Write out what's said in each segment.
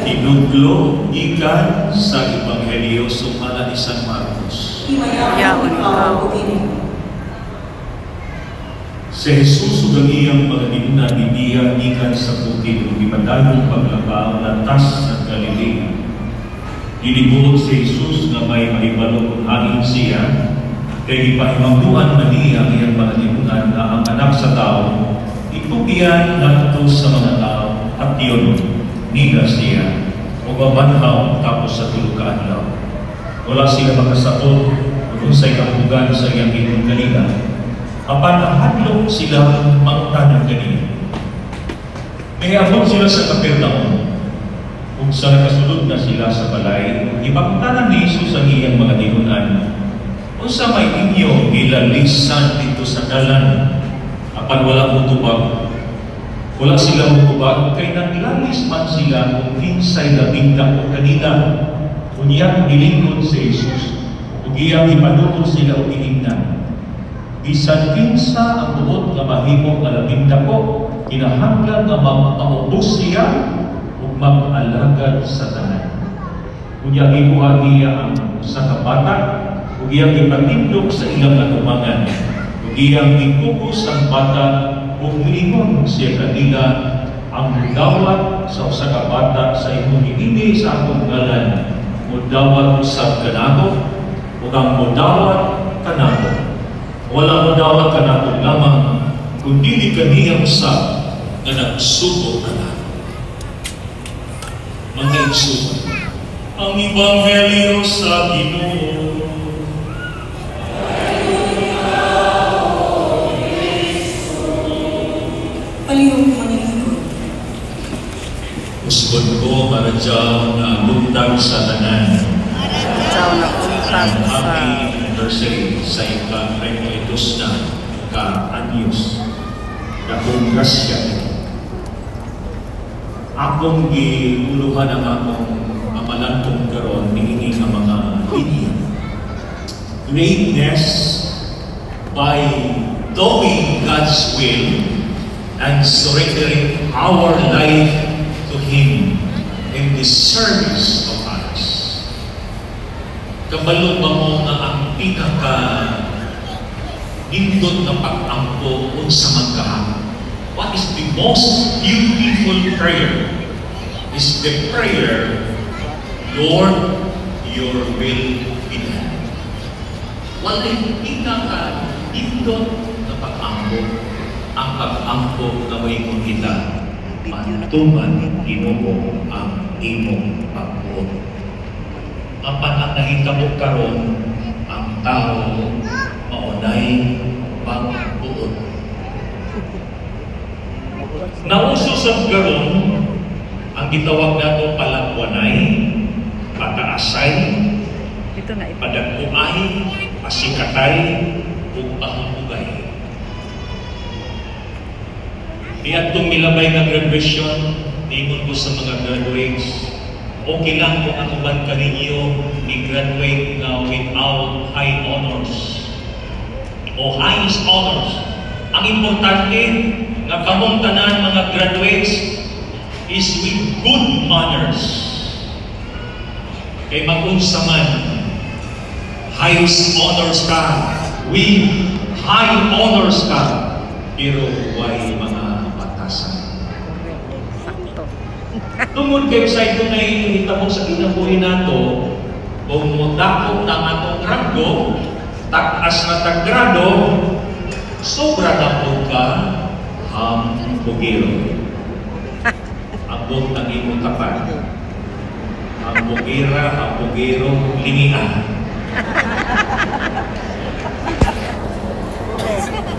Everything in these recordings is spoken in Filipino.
Tinudlo ikan sa Ebanghelyo sumala ni San Marcos. Yaon ikaw. Si Jesus ug ang iyang pagalimunan nibiya ikan sa bukid ug ipadayong paglabaw lantas sa Galilea. Ginibuot si Jesus nga may mahibalo kung hangin siya, kay ipahimangduan man niya ang iyang pagalimunan na ang anak sa tao itugian ngadto sa mga tao at yun nigas siya o mabanhaw tapos sa tulog ka adlaw. Wala sila makasabot kung sa'y kapugan sa iyang inong kanila. Apan nahadlok sila mangutanang kanila. May abot sila sa Capernaum. Kung sa nakasulod na sila sa balay, ipakutanan ni Jesus ang iyang mga dinunan. Kung sa may inyo ilalisan dito sa dalan, apan wala mutubag. Wala sila mutubag, kay naglalis man sila kung kinsay labingda o kanila. Kung iyang nilingkod si Jesus, kung iyang ipanukod sila o inignan. Bisan kinsa ang buot nga mahimo nga labingda ko, kinahanglan nga maubos siya o mag-alagad sa tanan. Kung iyang ikuha niya ang sa kabata, kung iyang ipatindog sa ilang atumangan, kung iyang ikubos ang bata, kung miingon siya kanila ang mudawat sa usa ka bata sa imong hinini sa akong ngalan, mudawat sa kanako, ug ang mudawat kanako. Wala mudawat kanako lamang, kung dili kaniyang sa nga nagsugo kanako. Mga igsugo, ang Ebanghelyo sa Ginoo. Usbon ko maradyaw na buntag sa tanan. Maradyaw na buntag sa happy anniversary sa ika-32 na ka-anyos. Dakong grasya. Akong giuluhan ang akong amalantong karon niini nga mga linya. Greatness by doing God's will and surrendering our life to Him in the service of others. Kabalo ba mo nga ang pinaka-nindot na pag-ampo sa magkahapon? What is the most beautiful prayer? Is the prayer, Lord, your will be done. Wala'y pinaka-nindot na pag-ampo, ang pag-ampo na may kong kita. Mantuman Ginoo ang imong pagbuot. Apan ang nahitabo karon ang tao maunay pagbuot. Nauso sa karon ang gitawag nato palakwanay, pataasay, padagkuay, pasikatay, ug pahambugay. Iatong milabay na graduation, ningon ko sa mga graduates, okay lang kung ang uban ka ninyo i-graduate na without high honors o highest honors. Ang importante na kamong tanan mga graduates is with good manners. Kay mag-unsa man, highest honors ka, with high honors ka, pero why mga tungod kayo sa ito na ihitabo sa kinabuhi nato, kung mudakot ng atong ranggo, takas na taggrado, sobra na po ka hambugiro. Abot ng imong tapat. Hambugira, hambugiro, lingian.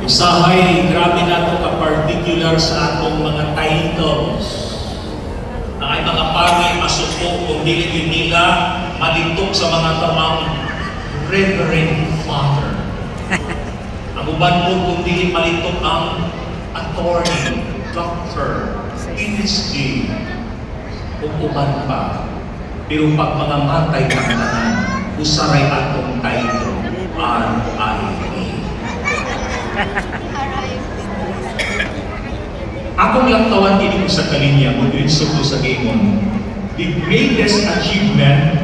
Usahay, grabe na ito ka-particular sa atong mga titles. Na ay mga pagay masuko kung dili nila malitok sa mga tamang Reverend Father. Ang uban mo kung dili malitok ang attorney, doctor, PhD, kung uban pa. Pero pag mga matay ng tanan, usaray atong title, R.I.P. Akong laktawan kini sa kalinya mo din suko sa Gingon. the greatest achievement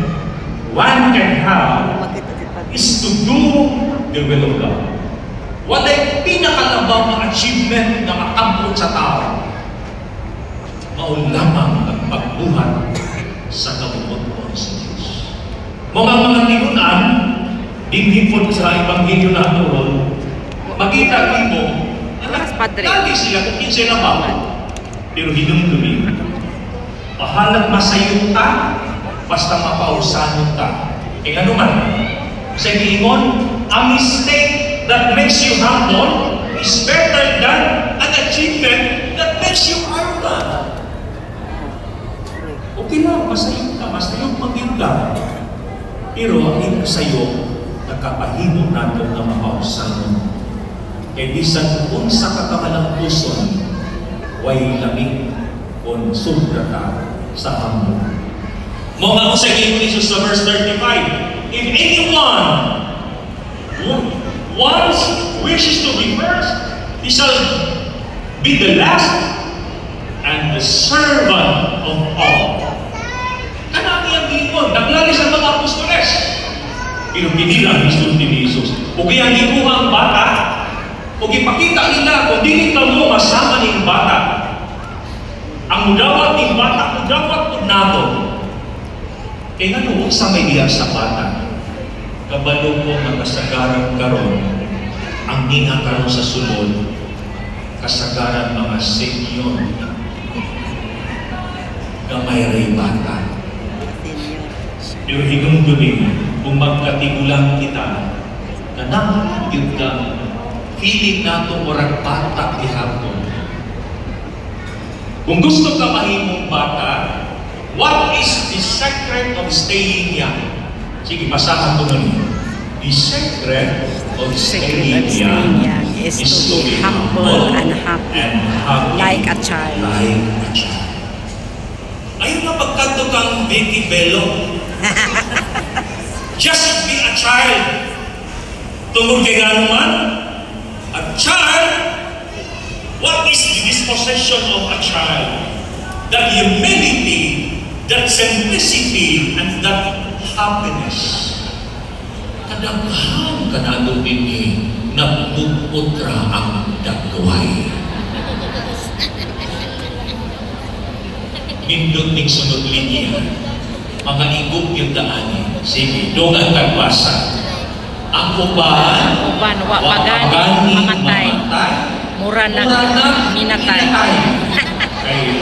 one can have is to do the will of God. Wala'y pinakalabang na achievement na makabot sa tao. Maulamang ang pagbuhat sa kabubuton sa Diyos. Mga tinunan, hindi po sa Ebanghelyo na ito, makita mo, lagi sila kung kinsa na ba. Pero hinumdumi, pahalag masayot ta, basta mapausanot ta. E nga naman, sa ingon, a mistake that makes you humble is better than an achievement that makes you arrogant. Okay lang, masayot ka, masayot magiging. Pero ang ito sa'yo, nakapahimo natin na mapausanot. Kaya bisan kung sa kakamalang puson, way lamig kung sobra ka sa hamon. Mga ako sa King Jesus sa verse 35, if anyone once wishes to be first, he shall be the last and the servant of all. Kanami ang gingon, naglali sa mga apostoles. Pero pinilang Kristo ni Jesus. Kung kaya gibuha ang bata, kung ipakita nila, kung di ka mo masama ng bata, ang mudawat ng bata, mudawat po nato. Eh nga noong sa may diya sa bata, kabalo ko na kasagaran karon, ang ninga karon sa sulod, kasagaran mga senyor, gamay ray bata. Pero hinungdunin, kung magkatigulang kita, na nakakagod ka, feeling nato orang bata ihapon. Kung gusto ka mahimong bata, what is the secret of staying young? Sige, basahan ko nun. The secret of staying young is to be humble and happy, like a child. Ayun na pagkanto kang Vicky Bello. Just be a child. Tungkol kay ganuman, a child, what is the disposition of a child? That humility, that simplicity, and that happiness. Kadaghan kanado din nagpuputra ang dagway. Pindot ning sunod linya, mga igop yung daan. Sige, doon tagbasa. Ang uban, wa pagani mamatay, mura na minatay.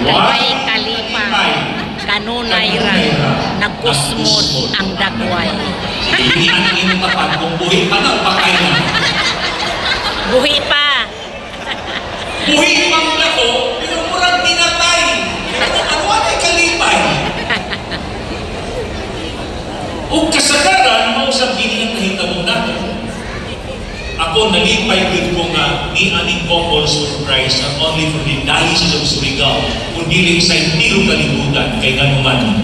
Kay kalipay, kanunay ra, nagkusmod ang dagway. Hindi ang inyong tapat, kung buhi pa na, pakay na. Buhi pa. Buhi pang lako, pero murang minatay. Ano ay kalipay? O kasagaran, mausap gini ang nahitabo natin. Ako nalipay din ko nga ni aning couples for Christ not only for the Diocese of Surigao, kundi sa intiro kalibutan kay ganuman.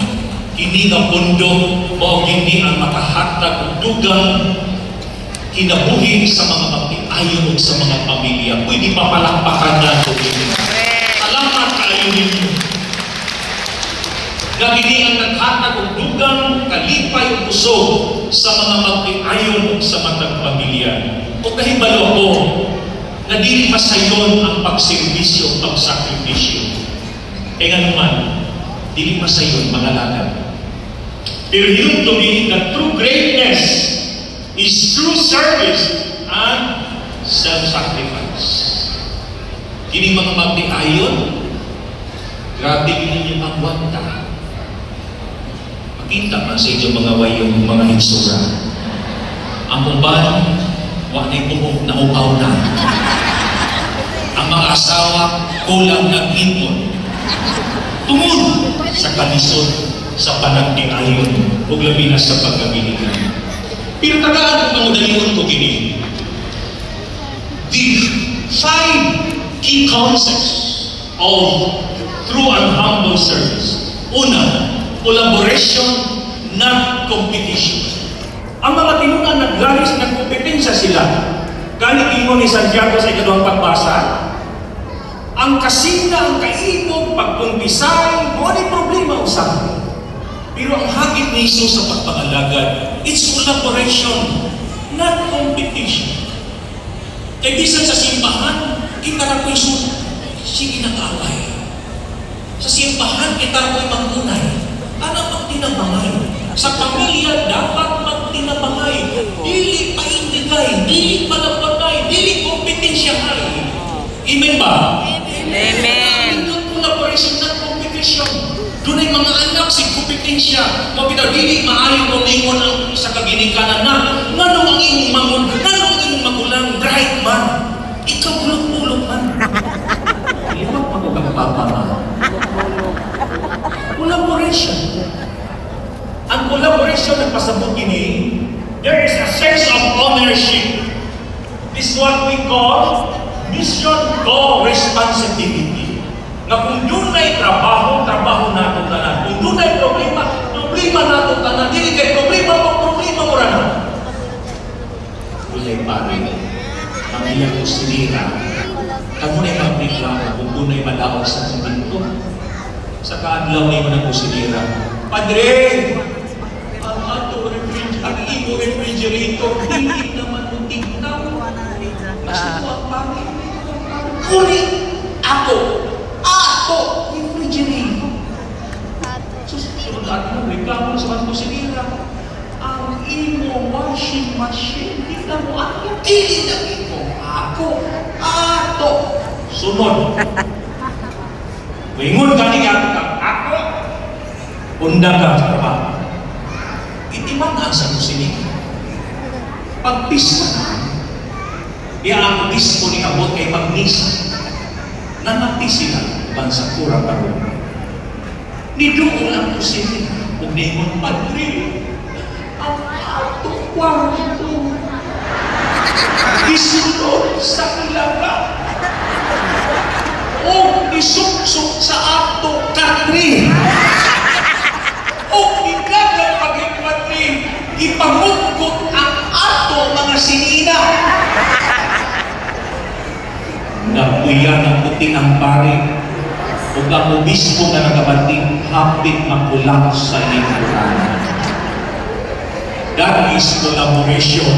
Kini nga pundo o hindi ang makahatag o dugang kinabuhi sa mga magtiayon sa mga pamilya. Pwede papalakpakan na ito. Salamat kayo ninyo. Gagini ang naghatag o dugang kalipay o puso sa mga magtiayon sa matag pamilya. O kahibalo ko na dili masayon ang pagservisyo, pagsakripisyo. E nga naman, dili masayon mga lagad. Pero yun to me, the true greatness is true service and self-sacrifice. Kini mga magtiayon, grabe ninyo magwanta. Makita man sa inyo mga wayong mga hinsura. Ang uban, wala ito na upaw na. Ang mga asawa, kulang nag-ipon. Tungod sa kalisod, sa panagtiayon, o labi na sa pagkabiligan. Pero tagaan ko ng ko gini. The 5 key concepts of true and humble service. Una, collaboration, not competition. Ang mga tinunan naglalis ng kompetensya sila. Ganit ingon ni Santiago sa ikaduhang pagbasa, ang kasina, ang kaibog, pagkumpisay, mo ni problema usap. Pero ang hagit ni Jesus sa pagpangalagad, it's collaboration, not competition. Kaya bisan sa simbahan, kita na ko'y sige nag-away. Sa simbahan, kita na ko'y mag-unay. Para magtinabangay. Sa pamilya, dapat magtinabangay. Dili paindigay, dili palapagay, dili kompetensyahay. Amen ba? Amen. Collaboration, not competition. Doon ay mga anak si kompetensya. Mabitaw, dili maayo mo lingon ang sa kaginikanan na nganong ang iyong mangun, nganong ang iyong magulang, bright man. Ikaw bulok-bulok man. Liwag mo kang papa man. Collaboration. Ang collaboration nagpasabot kini, there is a sense of ownership. This is what we call mission co-responsibility. Na kung doon ay trabaho, trabaho nato tanan. Kung doon ay problema, problema nato tanan. Dili kay problema mo rin. Ulay pare, ang iyang kusinira, kamo na magreklamo kung doon ay madaog sa kuminto. Sa kaadlaw na yung kusinira, Padre, ang ato ang imo refrigerator, hindi naman mo tignaw. Mas ito ang pare. Kuni ako refrigerator. Susunod mo, reklamo sa mga kusinira. Ang imo washing machine, hindi na mo ang hindi na ito. Ato. Sunod. Wingon ka niya, ako. Unda ka sa trabaho. Itimangan sa kusinira. Pagpisa na, iya ang bispo ni abot kay magmisa. Nanati sila bansa kurang karon. Nidoon ang kusinira. Kung ningon, Padre, ang ato kwarto. Isunod sa ilaga. O isuksok sa ato katri. O ikagang pag-ikwatri, ipamugkot ang ato mga sinina. Nakuya ng puting ang pare o ang obispo na nagabating hapit makulak sa lingkuran. That is collaboration.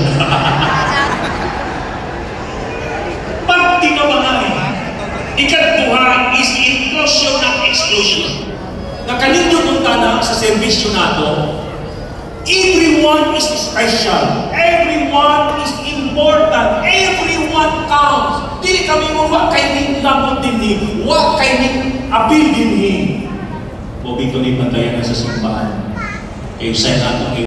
Pagtinabangay, ikatuha is inclusion at exclusion. Nakaninyo kong tanang sa servisyo nato, everyone is special. Everyone is important. Everyone counts. Dili kami mo wa kay ning labot dinhi, wa kay ning apil dinhi. Bobito ni pantayan sa simbahan. Kay sa nato